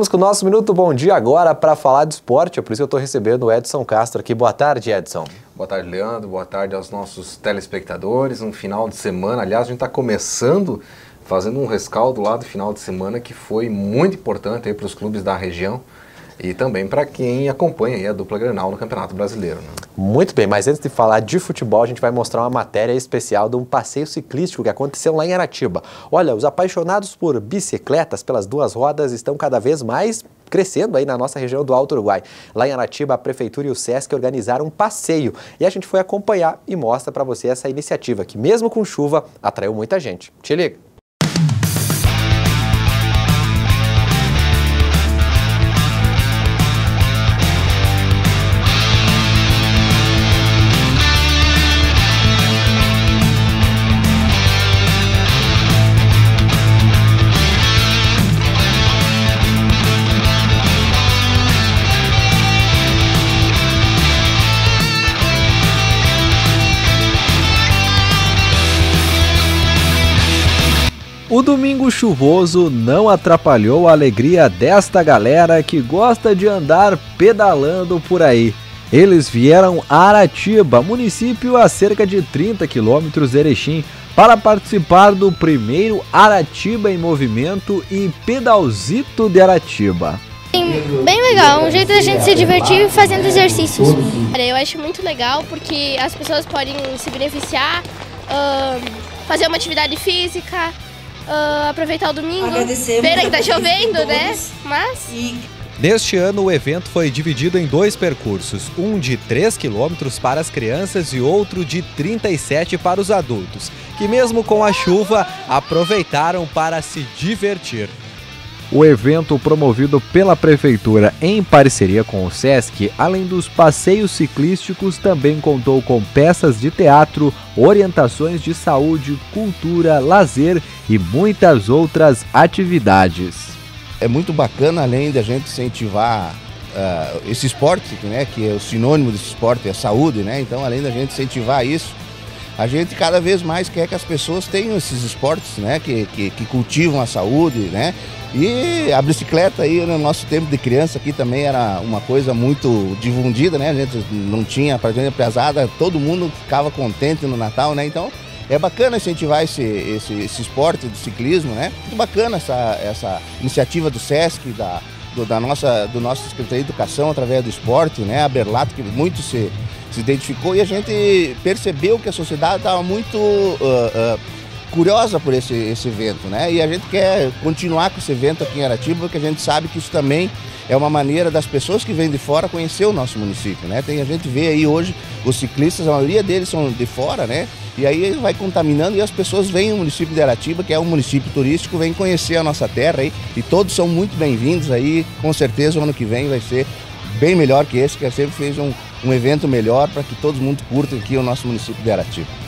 Vamos com o nosso Minuto Bom Dia agora para falar de esporte. É por isso que eu estou recebendo o Edson Castro aqui. Boa tarde, Edson. Boa tarde, Leandro. Boa tarde aos nossos telespectadores. Um final de semana, aliás, a gente está começando fazendo um rescaldo lá do final de semana que foi muito importante para os clubes da região e também para quem acompanha aí a dupla Grenal no Campeonato Brasileiro, né? Muito bem, mas antes de falar de futebol, a gente vai mostrar uma matéria especial de um passeio ciclístico que aconteceu lá em Aratiba. Olha, os apaixonados por bicicletas, pelas duas rodas, estão cada vez mais crescendo aí na nossa região do Alto Uruguai. Lá em Aratiba, a Prefeitura e o Sesc organizaram um passeio e a gente foi acompanhar e mostra para você essa iniciativa que, mesmo com chuva, atraiu muita gente. Te liga! O domingo chuvoso não atrapalhou a alegria desta galera que gosta de andar pedalando por aí. Eles vieram a Aratiba, município a cerca de 30 quilômetros de Erechim, para participar do primeiro Aratiba em Movimento e Pedalzito de Aratiba. Bem legal, um jeito da gente se divertir fazendo exercícios. Eu acho muito legal porque as pessoas podem se beneficiar, fazer uma atividade física, aproveitar o domingo. Pena que tá chovendo, né? Mas... Neste ano, o evento foi dividido em dois percursos, um de 3 quilômetros para as crianças e outro de 37 para os adultos, que mesmo com a chuva, aproveitaram para se divertir. O evento, promovido pela Prefeitura em parceria com o Sesc, além dos passeios ciclísticos, também contou com peças de teatro, orientações de saúde, cultura, lazer e muitas outras atividades. É muito bacana, além de a gente incentivar esse esporte, né, que é o sinônimo desse esporte, é a saúde, né? Então, além da gente incentivar isso, a gente cada vez mais quer que as pessoas tenham esses esportes, né, que cultivam a saúde, né? E a bicicleta aí no nosso tempo de criança aqui também era uma coisa muito difundida, né? A gente não tinha praticamente pesada, todo mundo ficava contente no Natal, né? Então é bacana incentivar esse esporte do ciclismo, né? Muito bacana essa iniciativa do Sesc, do nosso Secretaria de Educação através do esporte, né? A Berlato, que muito se identificou, e a gente percebeu que a sociedade estava muito curiosa por esse evento, né? E a gente quer continuar com esse evento aqui em Aratiba, porque a gente sabe que isso também é uma maneira das pessoas que vêm de fora conhecer o nosso município, né? A gente vê aí hoje os ciclistas, a maioria deles são de fora, né? E aí ele vai contaminando e as pessoas vêm no município de Aratiba, que é um município turístico, vêm conhecer a nossa terra aí, e todos são muito bem-vindos aí. Com certeza o ano que vem vai ser bem melhor que esse, que sempre fez um evento melhor para que todo mundo curta aqui o nosso município de Aratiba.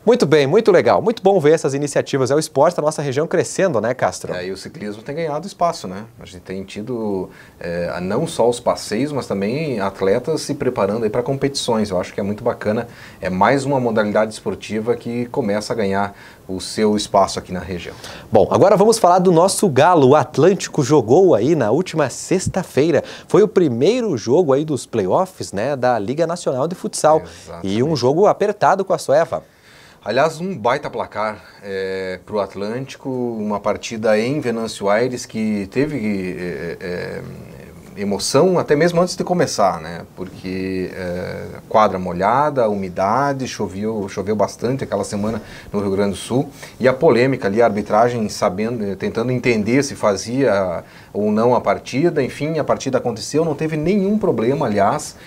Muito bem, muito legal. Muito bom ver essas iniciativas. É o esporte da nossa região crescendo, né, Castro? E o ciclismo tem ganhado espaço, né? A gente tem tido não só os passeios, mas também atletas se preparando aí para competições. Eu acho que é muito bacana. É mais uma modalidade esportiva que começa a ganhar o seu espaço aqui na região. Bom, agora vamos falar do nosso Galo. O Atlântico jogou aí na última sexta-feira. Foi o primeiro jogo aí dos playoffs, né, da Liga Nacional de Futsal. Exatamente. E um jogo apertado com a Sueva. Aliás, um baita placar para o Atlântico, uma partida em Venâncio Aires que teve emoção até mesmo antes de começar, né? Porque quadra molhada, umidade, choveu bastante aquela semana no Rio Grande do Sul, e a polêmica ali, a arbitragem tentando entender se fazia ou não a partida. Enfim, a partida aconteceu, não teve nenhum problema, aliás.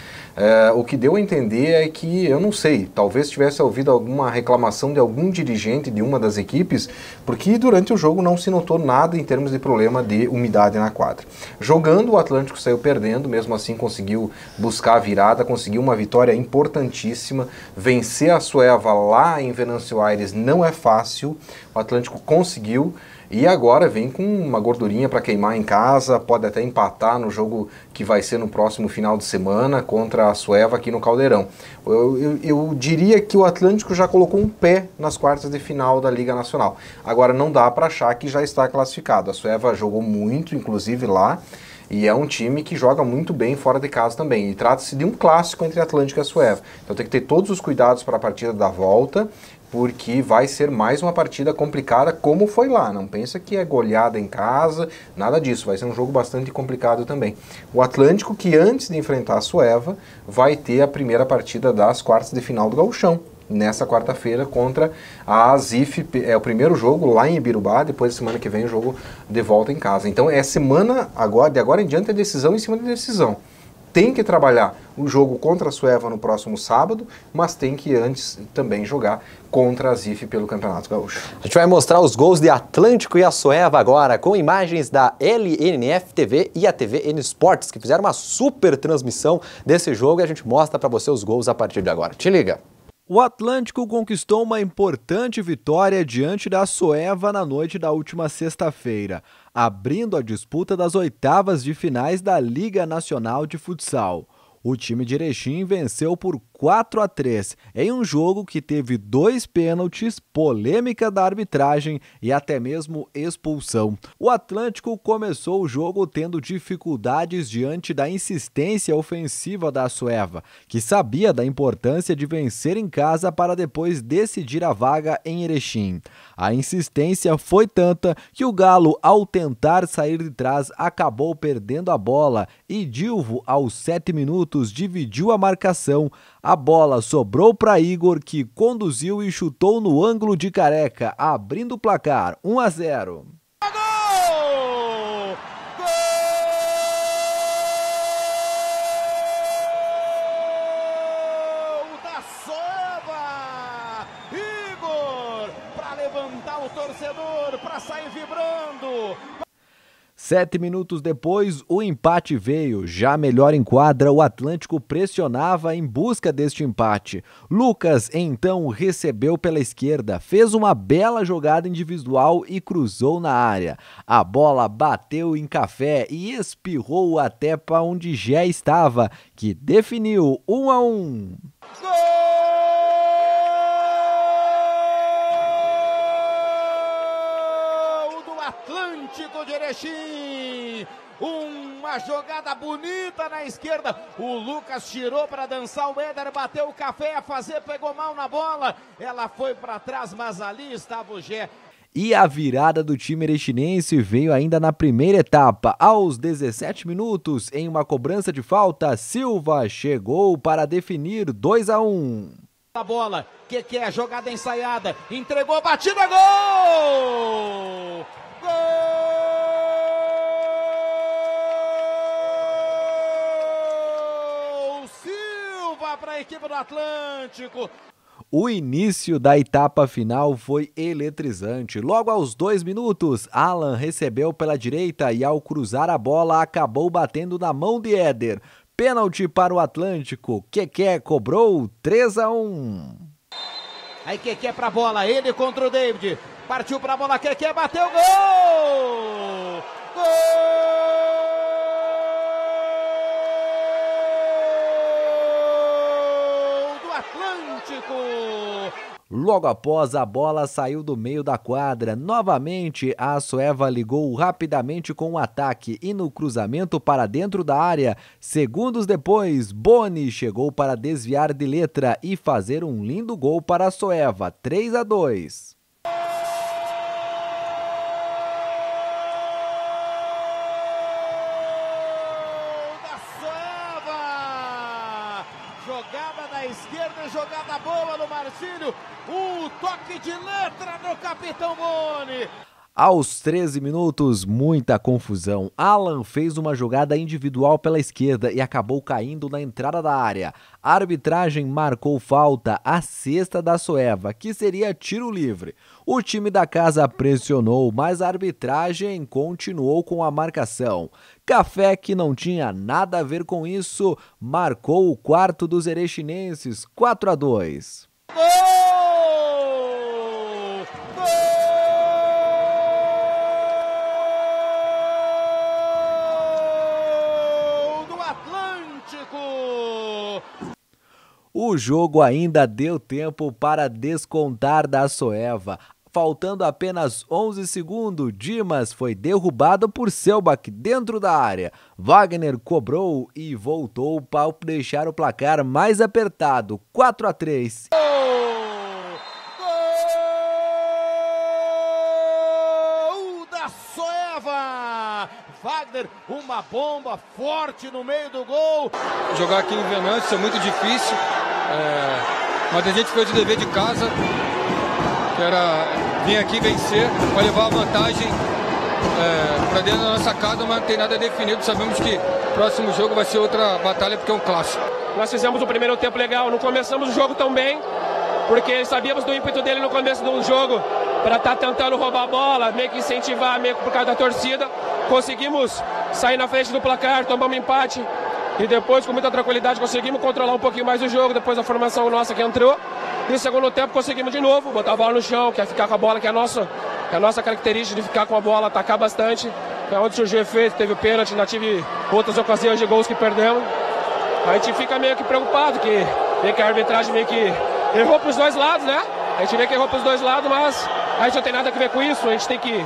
O que deu a entender é que, eu não sei, talvez tivesse ouvido alguma reclamação de algum dirigente de uma das equipes, porque durante o jogo não se notou nada em termos de problema de umidade na quadra. Jogando, o Atlântico saiu perdendo, mesmo assim conseguiu buscar a virada, conseguiu uma vitória importantíssima. Vencer a Sueva lá em Venâncio Aires não é fácil, o Atlântico conseguiu. E agora vem com uma gordurinha para queimar em casa, pode até empatar no jogo que vai ser no próximo final de semana contra a Sueva aqui no Caldeirão. Eu diria que o Atlântico já colocou um pé nas quartas de final da Liga Nacional. Agora não dá para achar que já está classificado. A Sueva jogou muito, inclusive lá, e é um time que joga muito bem fora de casa também. E trata-se de um clássico entre Atlântico e a Sueva. Então tem que ter todos os cuidados para a partida da volta, porque vai ser mais uma partida complicada como foi lá. Não pensa que é goleada em casa, nada disso. Vai ser um jogo bastante complicado também. O Atlântico, que antes de enfrentar a Sueva, vai ter a primeira partida das quartas de final do Gauchão, nessa quarta-feira contra a Azif. É o primeiro jogo lá em Ibirubá, depois semana que vem o jogo de volta em casa. Então é semana, de agora em diante é decisão em cima de decisão. Tem que trabalhar o jogo contra a Sueva no próximo sábado, mas tem que antes também jogar contra a Zif pelo Campeonato Gaúcho. A gente vai mostrar os gols de Atlântico e a Sueva agora, com imagens da LNF TV e a TV N Sports, que fizeram uma super transmissão desse jogo, e a gente mostra para você os gols a partir de agora. Te liga! O Atlântico conquistou uma importante vitória diante da Sueva na noite da última sexta-feira, abrindo a disputa das oitavas de finais da Liga Nacional de Futsal. O time de Erechim venceu por 4-3 em um jogo que teve 2 pênaltis, polêmica da arbitragem e até mesmo expulsão. O Atlântico começou o jogo tendo dificuldades diante da insistência ofensiva da Sueva, que sabia da importância de vencer em casa para depois decidir a vaga em Erechim. A insistência foi tanta que o Galo, ao tentar sair de trás, acabou perdendo a bola e Dilvo, aos 7 minutos, dividiu a marcação. A bola sobrou para Igor, que conduziu e chutou no ângulo de Careca, abrindo o placar 1-0. Gol! Gol da Sueva! Igor, para levantar o torcedor, para sair vibrando. 7 minutos depois, o empate veio. Já melhor em quadra, o Atlântico pressionava em busca deste empate. Lucas, então, recebeu pela esquerda, fez uma bela jogada individual e cruzou na área. A bola bateu em Café e espirrou até para onde já estava, que definiu 1-1. Atlântico de Erechim, uma jogada bonita na esquerda, o Lucas tirou para dançar, o Éder bateu o Café a fazer, pegou mal na bola, ela foi para trás, mas ali estava o Gé. E a virada do time erechinense veio ainda na primeira etapa. Aos 17 minutos, em uma cobrança de falta, Silva chegou para definir 2-1. A bola, que é a jogada ensaiada, entregou, batida, gol! Gol Silva para a equipe do Atlântico. O início da etapa final foi eletrizante. Logo aos 2 minutos, Alan recebeu pela direita e ao cruzar a bola acabou batendo na mão de Éder. Pênalti para o Atlântico. Keké cobrou 3-1. Aí Keké para a bola, ele contra o David. Partiu para a bola, Keké bateu, gol! Gol do Atlântico! Logo após, a bola saiu do meio da quadra. Novamente, a Sueva ligou rapidamente com o ataque e no cruzamento para dentro da área. Segundos depois, Boni chegou para desviar de letra e fazer um lindo gol para a Sueva, 3-2. Jogada da esquerda, jogada boa no Marcílio, o toque de letra do capitão Boni. Aos 13 minutos, muita confusão. Alan fez uma jogada individual pela esquerda e acabou caindo na entrada da área. A arbitragem marcou falta, a sexta da Soeva, que seria tiro livre. O time da casa pressionou, mas a arbitragem continuou com a marcação. Café, que não tinha nada a ver com isso, marcou o quarto dos erechinenses, 4-2. O jogo ainda deu tempo para descontar da Soeva. Faltando apenas 11 segundos, Dimas foi derrubado por Selbach dentro da área. Wagner cobrou e voltou para deixar o placar mais apertado, 4-3. Gol da Soeva! Wagner, uma bomba forte no meio do gol. Jogar aqui em Venâncio é muito difícil, mas a gente fez o dever de casa, que era vir aqui vencer, para levar a vantagem para dentro da nossa casa, mas não tem nada definido. Sabemos que o próximo jogo vai ser outra batalha, porque é um clássico. Nós fizemos o primeiro tempo legal, não começamos o jogo tão bem, porque sabíamos do ímpeto dele no começo do jogo, para estar tentando roubar a bola, meio que incentivar, meio que por causa da torcida. Conseguimos sair na frente do placar, tomamos empate e depois, com muita tranquilidade, conseguimos controlar um pouquinho mais o jogo, depois da formação nossa que entrou. E no segundo tempo conseguimos de novo botar a bola no chão, que é ficar com a bola, que é a nossa característica de ficar com a bola, atacar bastante. É onde surgiu o efeito, teve o pênalti, ainda tive outras ocasiões de gols que perdemos. A gente fica meio que preocupado, que vê que a arbitragem meio que errou para os dois lados, né? A gente vê que errou para os dois lados, mas a gente não tem nada a ver com isso. A gente tem que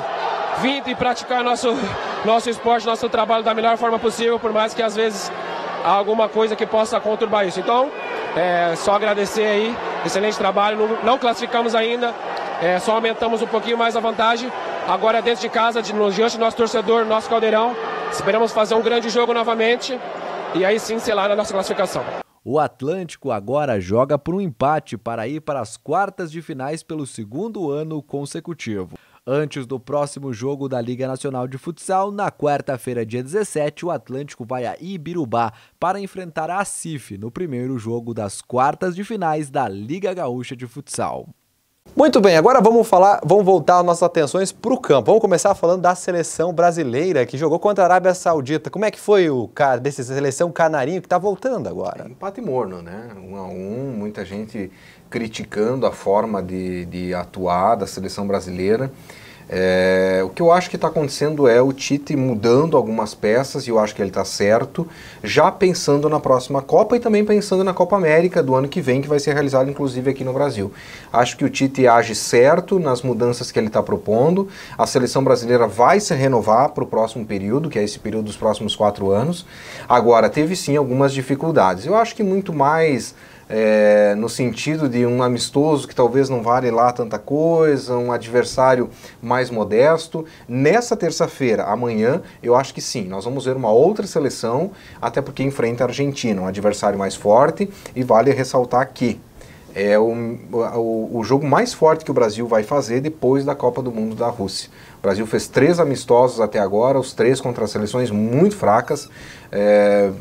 vir e praticar nosso esporte, nosso trabalho da melhor forma possível, por mais que às vezes há alguma coisa que possa conturbar isso. Então, só agradecer aí, excelente trabalho. Não classificamos ainda, só aumentamos um pouquinho mais a vantagem. Agora dentro de casa, diante do nosso torcedor, nosso caldeirão, esperamos fazer um grande jogo novamente e aí sim selar a nossa classificação. O Atlântico agora joga por um empate para ir para as quartas de finais pelo segundo ano consecutivo. Antes do próximo jogo da Liga Nacional de Futsal, na quarta-feira, dia 17, o Atlântico vai a Ibirubá para enfrentar a ACIF no primeiro jogo das quartas de finais da Liga Gaúcha de Futsal. Muito bem, agora vamos voltar as nossas atenções para o campo. Vamos começar falando da seleção brasileira que jogou contra a Arábia Saudita. Como é que foi o cara dessa seleção canarinho que está voltando agora? Empate morno, né? 1-1, muita gente criticando a forma de atuar da seleção brasileira. O que eu acho que está acontecendo é o Tite mudando algumas peças, e eu acho que ele está certo, já pensando na próxima Copa e também pensando na Copa América do ano que vem, que vai ser realizada inclusive aqui no Brasil. Acho que o Tite age certo nas mudanças que ele está propondo. A seleção brasileira vai se renovar para o próximo período, que é esse período dos próximos 4 anos. Agora, teve sim algumas dificuldades. Eu acho que muito mais no sentido de um amistoso que talvez não vale lá tanta coisa, um adversário mais modesto. Nessa terça-feira, amanhã, eu acho que sim, nós vamos ver uma outra seleção, até porque enfrenta a Argentina, um adversário mais forte, e vale ressaltar que é o jogo mais forte que o Brasil vai fazer depois da Copa do Mundo da Rússia. O Brasil fez 3 amistosos até agora, os 3 contra seleções muito fracas,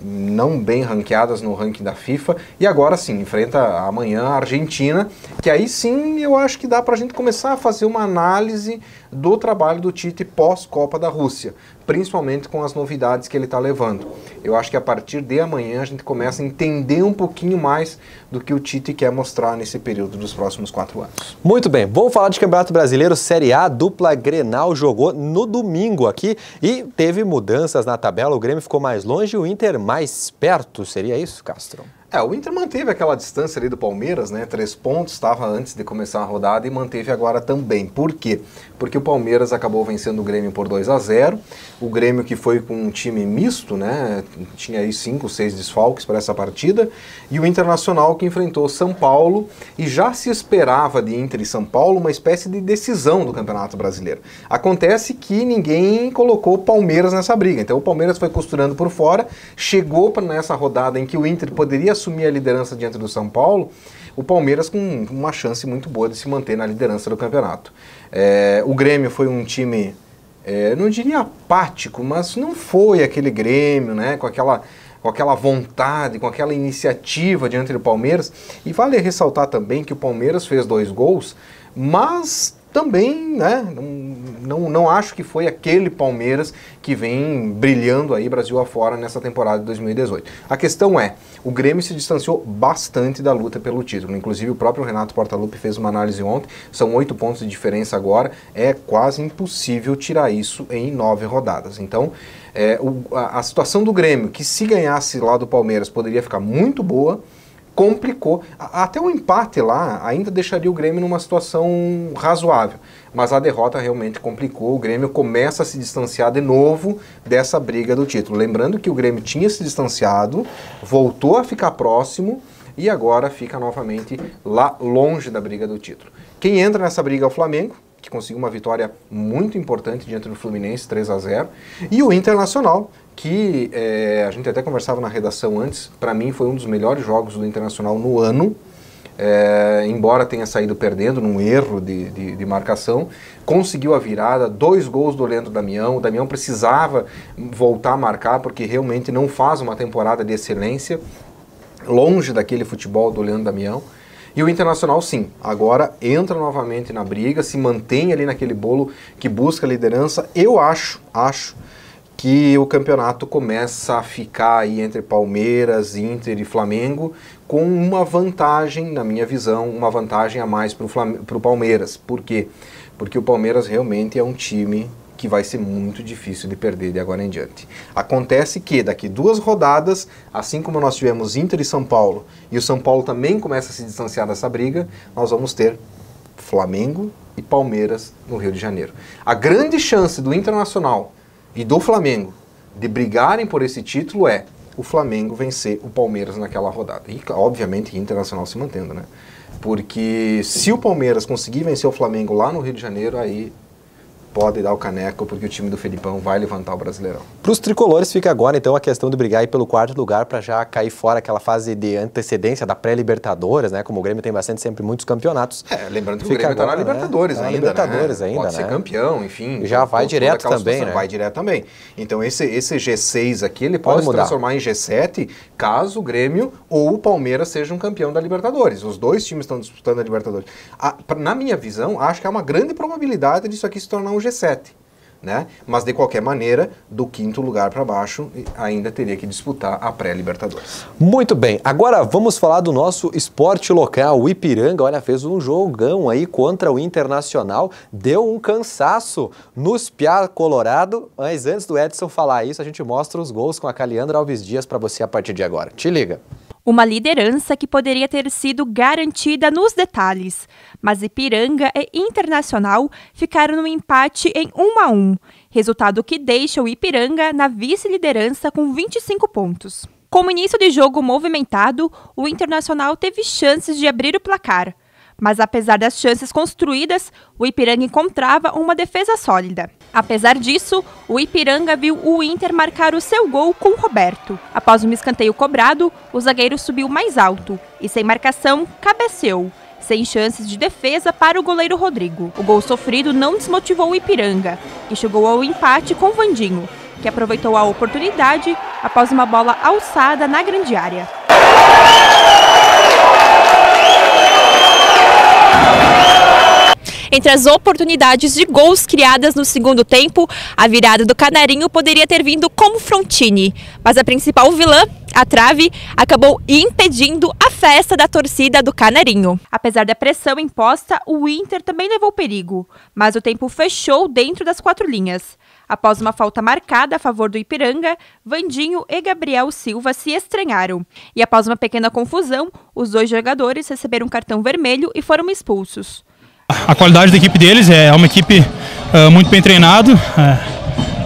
não bem ranqueadas no ranking da FIFA, e agora sim, enfrenta amanhã a Argentina, que aí sim eu acho que dá para a gente começar a fazer uma análise do trabalho do Tite pós-Copa da Rússia, principalmente com as novidades que ele está levando. Eu acho que a partir de amanhã a gente começa a entender um pouquinho mais do que o Tite quer mostrar nesse período dos próximos 4 anos. Muito bem, vamos falar de Campeonato Brasileiro Série A. Dupla Grenal jogou no domingo aqui e teve mudanças na tabela. O Grêmio ficou mais longe e o Inter mais perto. Seria isso, Castro? O Inter manteve aquela distância ali do Palmeiras, né? 3 pontos, estava antes de começar a rodada, e manteve agora também. Por quê? Porque o Palmeiras acabou vencendo o Grêmio por 2-0. O Grêmio, que foi com um time misto, né? Tinha aí 5, 6 desfalques para essa partida. E o Internacional, que enfrentou São Paulo, e já se esperava de Inter e São Paulo uma espécie de decisão do Campeonato Brasileiro. Acontece que ninguém colocou o Palmeiras nessa briga. Então o Palmeiras foi costurando por fora, chegou nessa rodada em que o Inter poderia assumir a liderança diante do São Paulo, o Palmeiras com uma chance muito boa de se manter na liderança do campeonato. O Grêmio foi um time, não diria apático, mas não foi aquele Grêmio, né, com aquela vontade, com aquela iniciativa diante do Palmeiras. E vale ressaltar também que o Palmeiras fez 2 gols, mas também, né, não acho que foi aquele Palmeiras que vem brilhando aí Brasil afora nessa temporada de 2018. A questão é, o Grêmio se distanciou bastante da luta pelo título. Inclusive o próprio Renato Portaluppi fez uma análise ontem, são 8 pontos de diferença agora, é quase impossível tirar isso em 9 rodadas. Então, a situação do Grêmio, que se ganhasse lá do Palmeiras poderia ficar muito boa, complicou. Até o empate lá ainda deixaria o Grêmio numa situação razoável, mas a derrota realmente complicou. O Grêmio começa a se distanciar de novo dessa briga do título. Lembrando que o Grêmio tinha se distanciado, voltou a ficar próximo e agora fica novamente lá longe da briga do título. Quem entra nessa briga é o Flamengo, que conseguiu uma vitória muito importante diante do Fluminense, 3-0, e o Internacional, que a gente até conversava na redação antes, para mim foi um dos melhores jogos do Internacional no ano, embora tenha saído perdendo num erro de marcação, conseguiu a virada, 2 gols do Leandro Damião. O Damião precisava voltar a marcar, porque realmente não faz uma temporada de excelência, longe daquele futebol do Leandro Damião. E o Internacional, sim, agora entra novamente na briga, se mantém ali naquele bolo que busca a liderança. Eu acho que o campeonato começa a ficar aí entre Palmeiras, Inter e Flamengo, com uma vantagem, na minha visão, uma vantagem a mais para o Palmeiras. Por quê? Porque o Palmeiras realmente é um time que vai ser muito difícil de perder de agora em diante. Acontece que daqui 2 rodadas, assim como nós tivemos Inter e São Paulo, e o São Paulo também começa a se distanciar dessa briga, nós vamos ter Flamengo e Palmeiras no Rio de Janeiro. A grande chance do Internacional e do Flamengo de brigarem por esse título é o Flamengo vencer o Palmeiras naquela rodada. E, obviamente, o Internacional se mantendo, né? Porque se o Palmeiras conseguir vencer o Flamengo lá no Rio de Janeiro, aí pode dar o caneco, porque o time do Felipão vai levantar o Brasileirão. Para os tricolores fica agora, então, a questão de brigar aí pelo 4º lugar para já cair fora aquela fase de antecedência da pré-Libertadores, né? Como o Grêmio tem bastante sempre muitos campeonatos. Lembrando que o Grêmio está na Libertadores ainda, Libertadores né? ainda, Pode ser campeão, enfim. Já vai direto também, né? Vai direto também. Então esse G6 aqui, ele pode se transformar em G7, caso o Grêmio ou o Palmeiras sejam campeão da Libertadores. Os 2 times estão disputando a Libertadores. Na minha visão, acho que há uma grande probabilidade disso aqui se tornar um G7, né? Mas de qualquer maneira, do 5º lugar para baixo, ainda teria que disputar a pré-Libertadores. Muito bem, agora vamos falar do nosso esporte local. O Ipiranga, olha, fez um jogão aí contra o Internacional, deu um cansaço nos Piá Colorado, mas antes do Edson falar isso, a gente mostra os gols com a Caliandra Alves Dias para você a partir de agora. Te liga. Uma liderança que poderia ter sido garantida nos detalhes, mas Ipiranga e Internacional ficaram no empate em 1-1, resultado que deixa o Ipiranga na vice-liderança com 25 pontos. Com o início de jogo movimentado, o Internacional teve chances de abrir o placar, mas apesar das chances construídas, o Ipiranga encontrava uma defesa sólida. Apesar disso, o Ipiranga viu o Inter marcar o seu gol com Roberto. Após um escanteio cobrado, o zagueiro subiu mais alto e, sem marcação, cabeceou, sem chances de defesa para o goleiro Rodrigo. O gol sofrido não desmotivou o Ipiranga, que chegou ao empate com Vandinho, que aproveitou a oportunidade após uma bola alçada na grande área. Entre as oportunidades de gols criadas no segundo tempo, a virada do Canarinho poderia ter vindo como Frontini, mas a principal vilã, a trave, acabou impedindo a festa da torcida do Canarinho. Apesar da pressão imposta, o Inter também levou perigo, mas o tempo fechou dentro das 4 linhas. Após uma falta marcada a favor do Ipiranga, Vandinho e Gabriel Silva se estranharam. E após uma pequena confusão, os 2 jogadores receberam um cartão vermelho e foram expulsos. A qualidade da equipe deles é uma equipe muito bem treinada,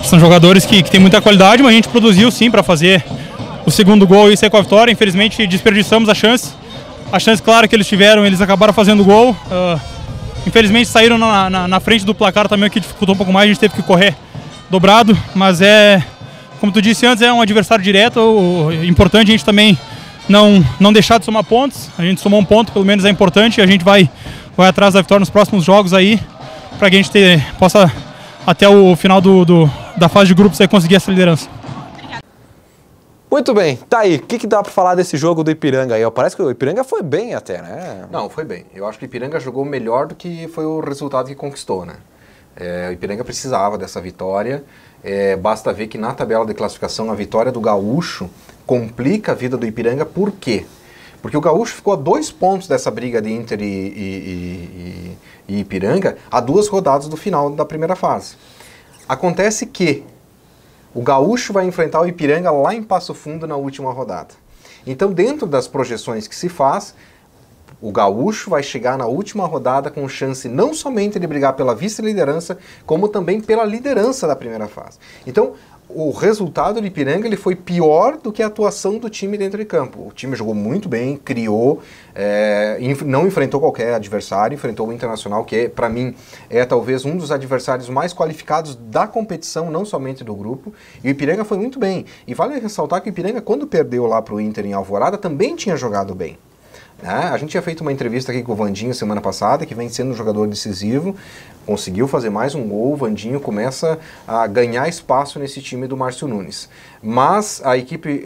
são jogadores que têm muita qualidade, mas a gente produziu sim para fazer o segundo gol e sair com a vitória. Infelizmente desperdiçamos a chance clara que eles tiveram, eles acabaram fazendo o gol, infelizmente saíram na frente do placar também, o que dificultou um pouco mais, a gente teve que correr dobrado, mas como tu disse antes, é um adversário direto, importante a gente também não deixar de somar pontos. A gente somou um ponto, pelo menos é importante, e a gente vai atrás da vitória nos próximos jogos aí, para que a gente possa, até o final da fase de grupos, aí, conseguir essa liderança. Muito bem, tá aí. O que dá para falar desse jogo do Ipiranga aí? Parece que o Ipiranga foi bem até, né? Não, foi bem. Eu acho que o Ipiranga jogou melhor do que foi o resultado que conquistou, né? O Ipiranga precisava dessa vitória. Basta ver que na tabela de classificação a vitória do Gaúcho complica a vida do Ipiranga. Por quê? Porque o Gaúcho ficou a 2 pontos dessa briga de Inter e Ipiranga a 2 rodadas do final da primeira fase. Acontece que o Gaúcho vai enfrentar o Ipiranga lá em Passo Fundo na última rodada. Então, dentro das projeções que se faz, o Gaúcho vai chegar na última rodada com chance não somente de brigar pela vice-liderança, como também pela liderança da primeira fase. Então, o resultado do Ipiranga ele foi pior do que a atuação do time dentro de campo. O time jogou muito bem, criou, não enfrentou qualquer adversário, enfrentou o Internacional, que para mim é talvez um dos adversários mais qualificados da competição, não somente do grupo, e o Ipiranga foi muito bem. E vale ressaltar que o Ipiranga, quando perdeu lá para o Inter em Alvorada, também tinha jogado bem. A gente tinha feito uma entrevista aqui com o Vandinho semana passada, que vem sendo um jogador decisivo, conseguiu fazer mais um gol, o Vandinho começa a ganhar espaço nesse time do Márcio Nunes. Mas a equipe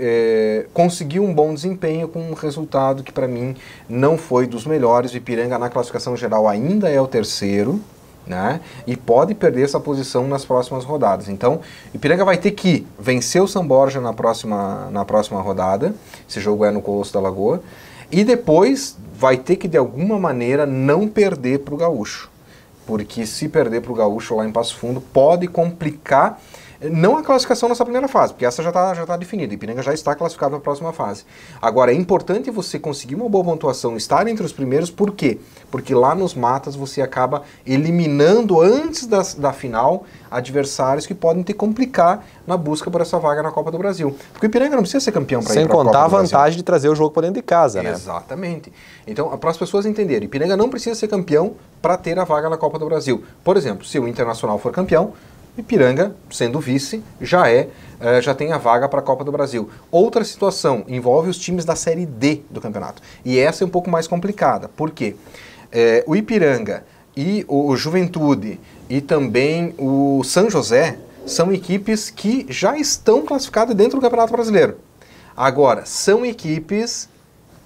conseguiu um bom desempenho com um resultado que para mim não foi dos melhores. O Ipiranga na classificação geral ainda é o 3º, né? E pode perder essa posição nas próximas rodadas. Então, o Ipiranga vai ter que vencer o São Borja na próxima rodada, esse jogo é no Colosso da Lagoa, e depois vai ter que, de alguma maneira, não perder para o Gaúcho. Porque se perder para o Gaúcho lá em Passo Fundo, pode complicar, não a classificação nessa primeira fase, porque essa já tá definida, Ipiranga já está classificado para a próxima fase. Agora, é importante você conseguir uma boa pontuação, estar entre os primeiros, por quê? Porque lá nos matas você acaba eliminando antes da final adversários que podem te complicar na busca por essa vaga na Copa do Brasil. Porque o Ipiranga não precisa ser campeão para ir para a Copa do Brasil. Sem contar a vantagem de trazer o jogo para dentro de casa, né? Exatamente. Então, para as pessoas entenderem, Ipiranga não precisa ser campeão para ter a vaga na Copa do Brasil. Por exemplo, se o Internacional for campeão, Ipiranga, sendo vice, já tem a vaga para a Copa do Brasil. Outra situação envolve os times da Série D do campeonato. E essa é um pouco mais complicada. Por quê? O Ipiranga e o Juventude e também o São José são equipes que já estão classificadas dentro do Campeonato Brasileiro. Agora, são equipes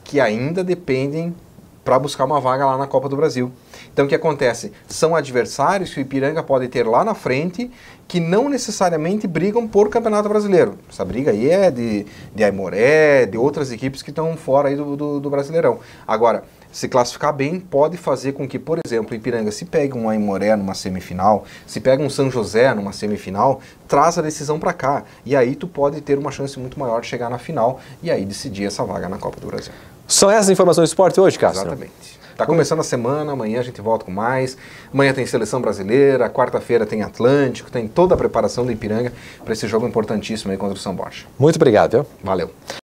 que ainda dependem para buscar uma vaga lá na Copa do Brasil. Então o que acontece? São adversários que o Ipiranga pode ter lá na frente que não necessariamente brigam por Campeonato Brasileiro. Essa briga aí é de Aimoré, de outras equipes que estão fora aí do Brasileirão. Agora, se classificar bem pode fazer com que, por exemplo, o Ipiranga se pegue um Aimoré numa semifinal, se pega um São José numa semifinal, traz a decisão para cá. E aí tu pode ter uma chance muito maior de chegar na final e aí decidir essa vaga na Copa do Brasil. São essas informações do esporte hoje, Castro? Exatamente. Está começando a semana, amanhã a gente volta com mais. Amanhã tem Seleção Brasileira, quarta-feira tem Atlântico, tem toda a preparação do Ipiranga para esse jogo importantíssimo aí contra o São Borja. Muito obrigado, viu? Valeu.